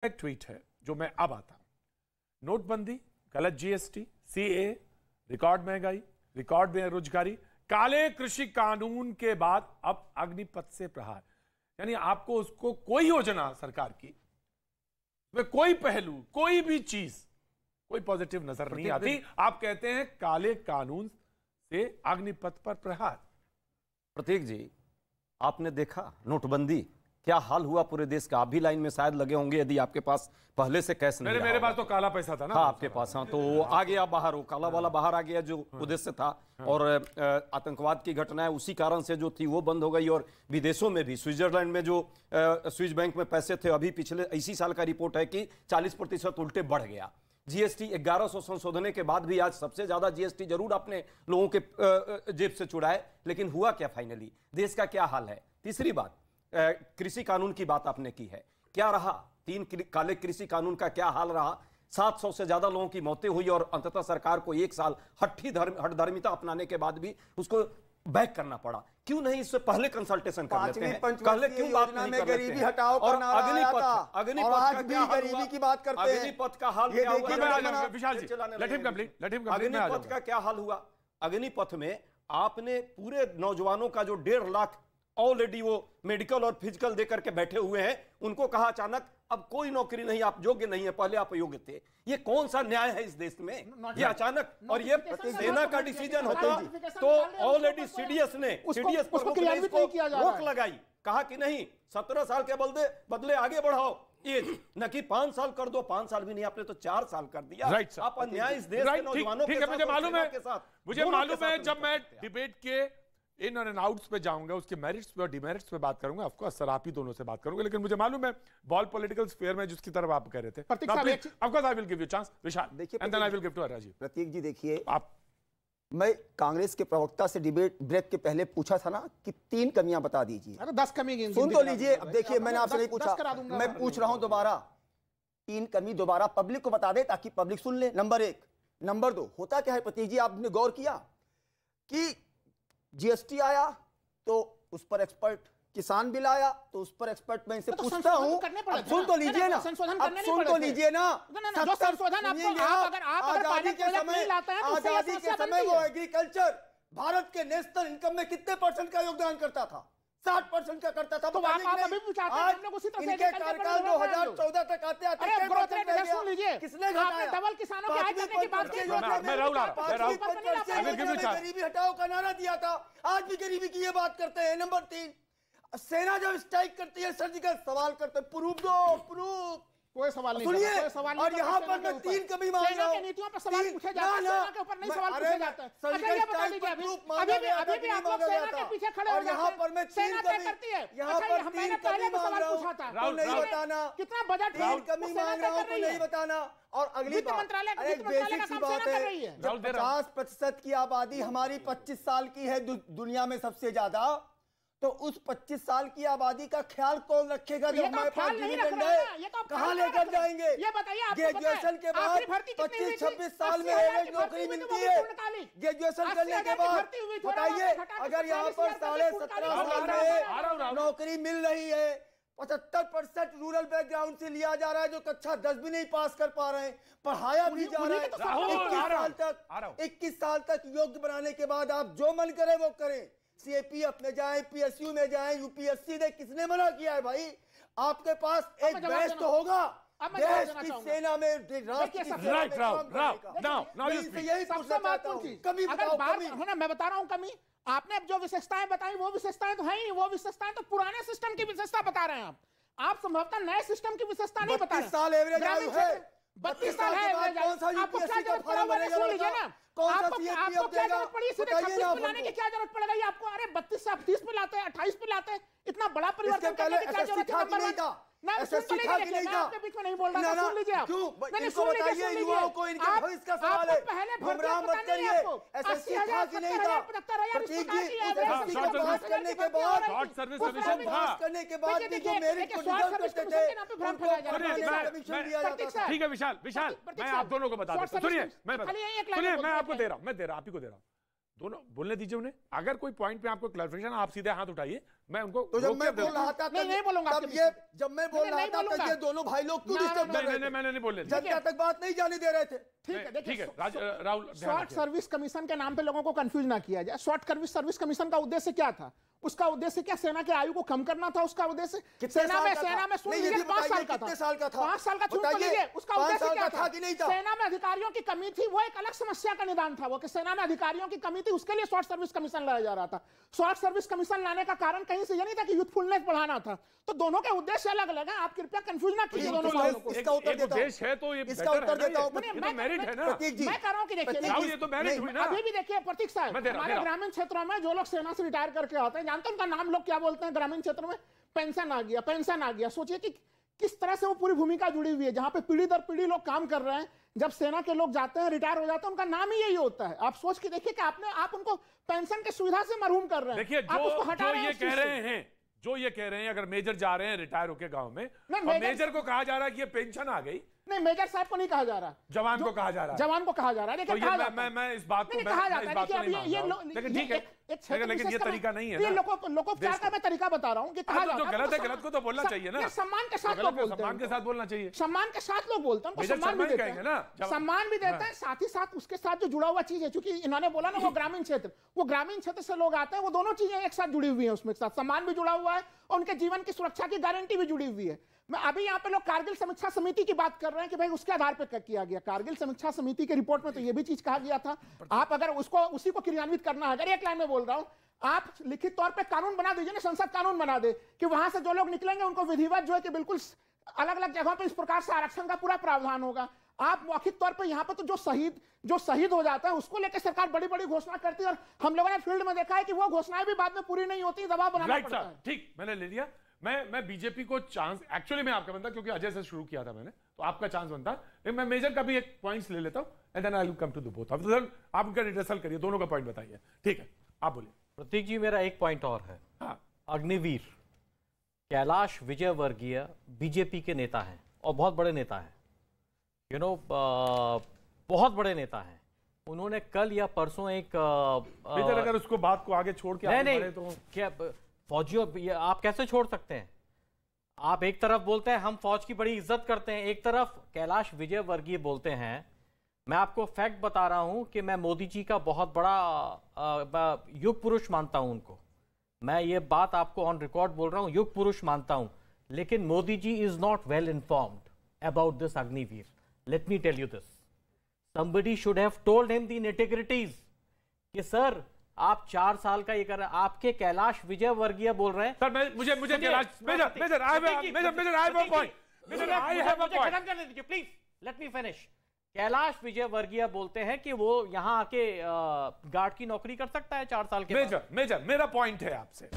एक ट्वीट है जो मैं अब आता हूं। नोटबंदी, गलत जीएसटी, सीए, रिकॉर्ड महंगाई, रिकॉर्ड बेरोजगारी, काले कृषि कानून के बाद अब अग्निपथ से प्रहार। यानी आपको उसको कोई योजना सरकार की में कोई पहलू, कोई भी चीज, कोई पॉजिटिव नजर नहीं आती। आप कहते हैं काले कानून से अग्निपथ पर प्रहार। प्रतीक जी, आपने देखा नोटबंदी क्या हाल हुआ पूरे देश का। आप भी लाइन में शायद लगे होंगे, यदि आपके पास पहले से कैश नहीं मेरे पास तो काला पैसा था ना। हाँ, आपके पास। हाँ, तो आ गया बाहर, वो काला वाला बाहर आ गया जो उद्देश्य था। और आतंकवाद की घटनाएं उसी कारण से जो थी वो बंद हो गई। और विदेशों में भी, स्विट्जरलैंड में जो स्विस बैंक में पैसे थे, अभी पिछले इसी साल का रिपोर्ट है कि 40% उल्टे बढ़ गया। जीएसटी 1100 संशोधन के बाद भी आज सबसे ज्यादा जीएसटी जरूर आपने लोगों के जेब से चुराए, लेकिन हुआ क्या फाइनली? देश का क्या हाल है? तीसरी बात, कृषि कानून की बात आपने की है, क्या रहा? 3 काले कृषि कानून का क्या हाल रहा? 700 से ज्यादा लोगों की मौतें हुई और अंततः सरकार को 1 साल हठधर्मिता अपनाने के बाद भी उसको बैक करना पड़ा। क्यों नहीं इससे पहले कंसल्टेशन कर लेते हैं? पहले क्यों बात नहीं कर लेते हैं? हटाओ का नारा आया था, अग्निपथ आज भी गरीबी की बात करते हैं। अग्निपथ का हाल क्या हुआ? विशाल जी, लेट हिम कंप्लीट। अग्निपथ का क्या हाल हुआ? अग्निपथ में आपने पूरे नौजवानों का जो 1.5 लाख ऑलरेडी वो मेडिकल और फिजिकल देकर के बैठे हुए हैं, उनको कहा अचानक अब कोई नौकरी नहीं, आप योग्य नहीं है, पहले आप योग्य थे। ये कौन सा न्याय है इस देश में? ये अचानक, और ये सेना का डिसीजन होता तो ऑलरेडी सीडीएस पर रोक लगाई, कहा कि नहीं 17 साल के बदले आगे बढ़ाओ, ये न कि 5 साल कर दो। 5 साल भी नहीं, आपने तो 4 साल कर दिया। आप अन्याय इस देश के नौजवानों के साथ, मुझे मालूम है जब मैं डिबेट के इन और आउट्स पे जाऊंगा, उसके मेरिट्स पे और डिमेरिट्स पे बात करूंगा, ऑफ कोर्स सर आप ही दोनों से बात करूंगा, लेकिन मुझे मालूम है बॉल पॉलिटिकल स्फीयर में जिसकी तरफ आप कह रहे थे, of course I will give you chance Vishal, and then I will give to Rajeev. Prateek ji देखिए, आप, मैं कांग्रेस के प्रवक्ता से डिबेट ब्रेक के पहले पूछा था ना कि 3 कमियां बता दीजिए। अरे 10 कमी सुन तो लीजिए। अब देखिए, मैंने आपसे नहीं पूछा, मैं पूछ रहा हूं दोबारा। 3 कमी दोबारा पब्लिक को बता दे ताकि पब्लिक सुन ले, नंबर 1। नंबर 2, होता क्या है प्रतीक जी, आपने गौर किया कि जीएसटी आया तो उस पर एक्सपर्ट, किसान बिल आया तो उस पर एक्सपर्ट, मैं इनसे पूछता हूं, सुन तो लीजिए ना, सुन तो लीजिए ना। आजादी के समय वो एग्रीकल्चर भारत के नेशनल इनकम में कितने % का योगदान करता था? 60% का करता था। तो आप अभी पूछाते हैं, हम लोग उसी तरह से इनके कार्यकाल 2014 तक आते आते किसने घटाया? डबल किसानों की आय करने की बात की। गरीबी हटाओ का नारा दिया था, आज भी गरीबी की ये बात करते हैं। नंबर 3, सेना जब स्ट्राइक करती है, सर्जिकल सवाल करते हैं, प्रूफ दो, प्रूफ। कोई सवाल नहीं, सुनिए, कोई सवाल नहीं। और यहाँ पर मैं 3 कमी मांग रहा हूँ। नीतियों पर सवाल पूछे जाते हैं, सेना के ऊपर नहीं सवाल पूछे जाते हैं। अच्छा ये बता दीजिए, अभी भी आप लोग सेना के पीछे खड़े हो जाते हैं। यहाँ पर मैं 3 कमी, यहाँ पर 3 कमी मांग रहा हूँ तो नहीं बताना, कितना बजट 3 कमी मांग रहा हूँ तो नहीं बताना। और अगली बात, एक बेसिक सी बात है, जब 50% की आबादी हमारी 25 साल की है दुनिया में सबसे ज्यादा, तो उस 25 साल की आबादी का ख्याल कौन रखेगा? जब हमारे पास डिविडेंड है, कहां लेकर जाएंगे? ये बताइए, ग्रेजुएशन के बाद 25-26 साल में एवरेज नौकरी मिलती है। ग्रेजुएशन करने के बाद बताइए, अगर यहाँ पर 17.5 साल में नौकरी मिल रही है, 75% रूरल बैकग्राउंड से लिया जा रहा है, जो कक्षा 10 भी नहीं पास कर पा रहे हैं, पढ़ाया भी जा रहा है। 21 साल तक योग्य बनाने के बाद आप जो मन करे वो करें, सीएपीएफ में जाएं, पीएसयू में जाएं, यूपीएससी दे, किसने मना किया है भाई? आपके पास एक बेस तो होगा देश की सेना में, मैं बता रहा हूँ कमी। आपने अब जो विशेषताएं बताई वो विशेषताएं तो है ही नहीं, वो विशेषताएं तो पुराने सिस्टम की विशेषता बता रहे हैं आप संभवतः नए सिस्टम की विशेषता नहीं बता रहे। 32 साल एवरेज आयु है, 32 साल है, कौन सा यूपीएससी का फॉर्म भरेगा? सुन लीजिए ना, आपको क्या जरूरत पड़ी सीधे 36 पे लाने की? क्या जरूरत पड़ गई आपको? अरे 32 से 30 पे लाते हैं, 28 पे लाते हैं, इतना बड़ा परिवर्तन करने की क्या जरूरत है? एसएससी था कि नहीं था? आपके बीच में नहीं बोल रहा था, सुन लीजिए आप। क्यों? इनको बताइए, युवाओं को इनके भविष्य का सवाल है, गुमराह मत करिए। एसएससी था कि नहीं था? प्रतीक जी, एसएससी का पास करने के बाद, पास करने के बाद भी जो मेरिट को डिजर्व करते थे, कमीशन दिया जाता था। ठीक है विशाल, मैं आप दोनों को बता देता हूं। सुनिए, मैं आपको दे रहा हूं, आप ही को दे रहा हूं। दोनों बोलने दीजिए उन्हें। अगर कोई पॉइंट पे आपको क्लैरिफिकेशन, आप सीधे हाथ उठाइए, मैं उनको तो जब मैं बोल रहा था नहीं बोलूंगा, तब ये जब मैं बोल रहा था तब ये दोनों भाई लोग क्यों डिस्टर्ब कर रहे थे? मैंने नहीं बोले, जनता तक बात नहीं जाने दे रहे थे। ठीक है, देखिए राहुल, शॉर्ट सर्विस कमीशन के नाम पे लोगों को कंफ्यूज ना किया जाए। शॉर्ट सर्विस कमीशन का उद्देश्य क्या था? उसका उद्देश्य क्या सेना के आयु को कम करना था? उसका उद्देश्य सेना में सुन लीजिए 5 साल का था। 5 साल का सुन लीजिए, उसका उद्देश्य क्या था? सेना में अधिकारियों की कमी थी, वो एक अलग समस्या का निदान था वो, कि सेना में अधिकारियों की कमी थी, उसके लिए शॉर्ट सर्विस कमीशन लाया जा रहा था। शॉर्ट सर्विस कमीशन लाने का कारण कहीं से ये नहीं था कि यूथफुलनेस बढ़ाना था। तो दोनों के उद्देश्य अलग अलग हैं, आप कृपया कंफ्यूज ना कीजिए दोनों को। इसका उत्तर देता हूं, है तो ये इसका उत्तर देता हूं। मेरिट है ना। मैं कह रहा हूं कि देखिए, ये तो मेरिट हुई ना। अभी भी देखिए प्रतीक साहब, हमारे ग्रामीण क्षेत्रों में जो लोग सेना से रिटायर करके आते हैं, जानते हैं उनका नाम लोग क्या बोलते हैं ग्रामीण क्षेत्र में? पेंशन आ गया, पेंशन आ गया। सोचिए कि किस तरह से वो पूरी भूमिका जुड़ी हुई है, जहां पे पीढ़ी दर पीढ़ी लोग काम कर रहे हैं। जब सेना के लोग जाते हैं, रिटायर हो जाते हैं, उनका नाम ही यही होता है। आप सोच के देखिए कि आप उनको पेंशन की सुविधा से महरूम कर रहे हैं। देखिए जो ये कह रहे हैं, अगर मेजर जा रहे हैं रिटायर होके गांव में, और मेजर को कहा जा रहा है कि ये पेंशन आ गई। नहीं, मेजर साहब को नहीं कहा जा रहा, जवान को कहा जा रहा है। जवान को कहा जा रहा है। देखिए, मैं इस बात को कहा जाता है कि लेकिन ठीक है, लेकिन ये तरीका नहीं है। लोकोपचार का मैं तरीका बता रहा हूँ कि कहा जो गलत है, गलत को तो बोलना चाहिए ना। सम्मान के साथ लोग बोलते हैं, सम्मान के साथ बोलना चाहिए। सम्मान के साथ लोग बोलते हैं, सम्मान भी देते हैं, सम्मान भी देते हैं। साथ ही साथ उसके साथ जो जुड़ा हुआ चीज है, क्योंकि इन्होंने बोला ना वो ग्रामीण क्षेत्र से लोग आते हैं, वो दोनों चीजें एक साथ जुड़ी हुई है। उसमें साथ सम्मान भी जुड़ा हुआ है और उनके जीवन की सुरक्षा की गारंटी भी जुड़ी हुई है। मैं अभी यहाँ पे लोग कारगिल समीक्षा समिति की बात कर रहे हैं कि भाई उसके आधार पर किया गया। कारगिल समीक्षा समिति की रिपोर्ट में तो ये भी चीज कहा गया था, आप अगर उसी को क्रियान्वित करना है, अगर एक लाइन में बोल रहा हूं, आप लिखित तौर पे कानून बना दीजिए ना, संसद कानून बना दे कि वहां से जो लोग निकलेंगे उनको विधिवत जो है कि बिल्कुल अलग अलग जगहों पे इस प्रकार से आरक्षण का पूरा प्रावधान होगा। आप मौखिक तौर पे यहाँ पे तो जो शहीद हो जाता है उसको लेकर सरकार बड़ी बड़ी घोषणा करती है, और हम लोगों ने फील्ड में देखा है कि वो घोषणाएं भी बाद में पूरी नहीं होती, दबाव बनाना पड़ता है। ठीक, मैंने ले लिया। मैं बीजेपी को चांस, एक्चुअली मैं आपका बनता, क्योंकि अजय से शुरू किया था मैंने, तो आपका चांस बनता है। मैं मेजर का भी एक पॉइंट्स ले लेता हूं, and then I will come to the both. अब आप उनका रिहर्सल करिए, दोनों का पॉइंट बताइए। ठीक है, आप बोलिए। प्रतीक जी, मेरा एक पॉइंट और है। हाँ। अग्निवीर कैलाश विजयवर्गीय बीजेपी के नेता हैं और बहुत बड़े नेता हैं, बहुत बड़े नेता हैं। उन्होंने कल या परसों एक अगर उसको बात को आगे छोड़ के नहीं तो क्या फौजियों, आप कैसे छोड़ सकते हैं? आप एक तरफ बोलते हैं हम फौज की बड़ी इज्जत करते हैं, एक तरफ कैलाश विजयवर्गीय बोलते हैं। मैं आपको फैक्ट बता रहा हूं कि मैं मोदी जी का बहुत बड़ा युग पुरुष मानता हूं उनको। मैं ये बात आपको ऑन रिकॉर्ड बोल रहा हूं, युग पुरुष मानता हूं। लेकिन Modi ji is not well informed about this Agniveer. Let me tell you this, somebody should have told him the nitty-gritties कि सर आप 4 साल का ये कर रहे हैं। आपके कैलाश विजयवर्गीय बोल रहे हैं। सर मुझे Kailash major I have a point. खत्म करने दीजिए please, let me finish. Kailash Vijayvargiya बोलते हैं कि वो यहाँ आके गार्ड की नौकरी कर सकता है 4 साल के बाद। मेजर मेरा पॉइंट है आपसे,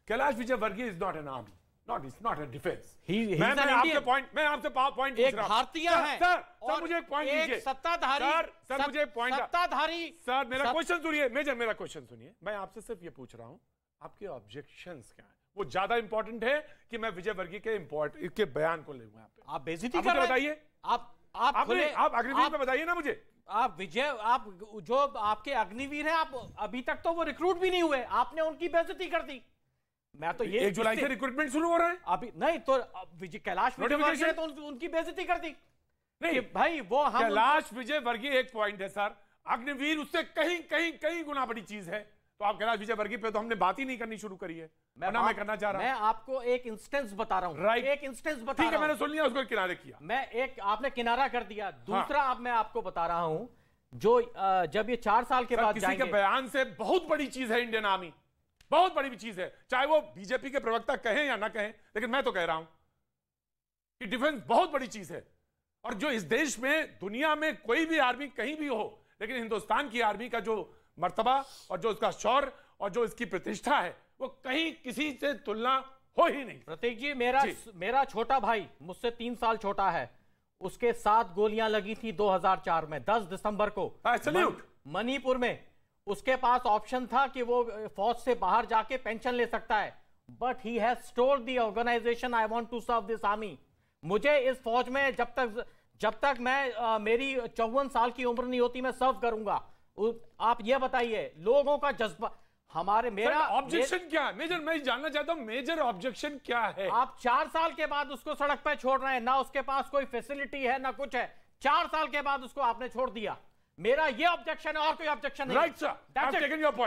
Kailash Vijayvargiya is not an army, it's not a defense. मैं आपसे पॉइंट एक भारतीय है सर मुझे एक पॉइंट दीजिए। सत्ताधारी सर मुझे एक पॉइंट, सत्ताधारी सर मेरा क्वेश्चन सुनिए। मेजर मेरा क्वेश्चन सुनिए, मैं आपसे सिर्फ ये पूछ रहा हूं आपके ऑब्जेक्शंस क्या है। वो ज्यादा इंपॉर्टेंट है कि मैं विजयवर्गीय के बयान को लूंगा। आप बेइज्जती कर रहे हैं। बताइए, आप अग्निवीर पे बताइए ना मुझे। आप जो आपके अग्निवीर हैं, आप अभी तक तो वो रिक्रूट भी नहीं हुए, आपने उनकी बेइज्जती कर दी। मैं तो ये 1 जुलाई से रिक्रूटमेंट शुरू हो रहा है अभी नहीं तो कैलाश विजयवर्गीय तो उनकी बेइज्जती कर दी। नहीं भाई, वो हम कैलाश विजयवर्गीय एक पॉइंट है सर, अग्निवीर उससे कहीं गुना बड़ी चीज है। तो आप कैलाश विजयवर्गीय पे तो हमने बात ही नहीं करनी शुरू करी है। मैं करना चाह रहा हूं। मैं आपको एक इंस्टेंस बता रहा हूं। राइट, एक इंस्टेंस बता रहा हूं। ठीक है, मैंने सुन लिया, उसको किनारे किया। मैं एक, आपने किनारा कर दिया। दूसरा अब मैं आपको बता रहा हूं, जो जब ये 4 साल के बाद किसी के बयान से बहुत बड़ी चीज है इंडियन आर्मी, बहुत बड़ी चीज है, चाहे वो बीजेपी के प्रवक्ता कहें या ना कहें, लेकिन मैं तो कह रहा हूं कि डिफेंस बहुत बड़ी चीज है। और जो इस देश में, दुनिया में कोई भी आर्मी कहीं भी हो, लेकिन हिंदुस्तान की आर्मी का जो मर्तबा और जो उसका शौर्य और जो इसकी प्रतिष्ठा है, वो कहीं किसी से तुलना हो ही नहीं। प्रतीक जी, मेरा छोटा भाई मुझसे 3 साल छोटा है, उसके 7 गोलियां लगी थी 2004 में 10 दिसंबर को मणिपुर में। उसके पास ऑप्शन था कि वो फौज से बाहर जाके पेंशन ले सकता है, but he has told the organisation I want to serve this army. मुझे इस फौज में जब तक मैं मेरी 54 साल की उम्र नहीं होती, मैं सर्व करूंगा। आप ये बताइए, लोगों का जज्बा, हमारे मेरा ऑब्जेक्शन क्या है मेजर? मैं जानना चाहता हूं मेजर ऑब्जेक्शन क्या है? आप 4 साल के बाद उसको सड़क पे छोड़ रहे हैं, ना उसके पास कोई फैसिलिटी है ना कुछ है, 4 साल के बाद उसको आपने छोड़ दिया। मेरा ये ऑब्जेक्शन है और कोई ऑब्जेक्शन नहीं। Right sir, I have taken your point.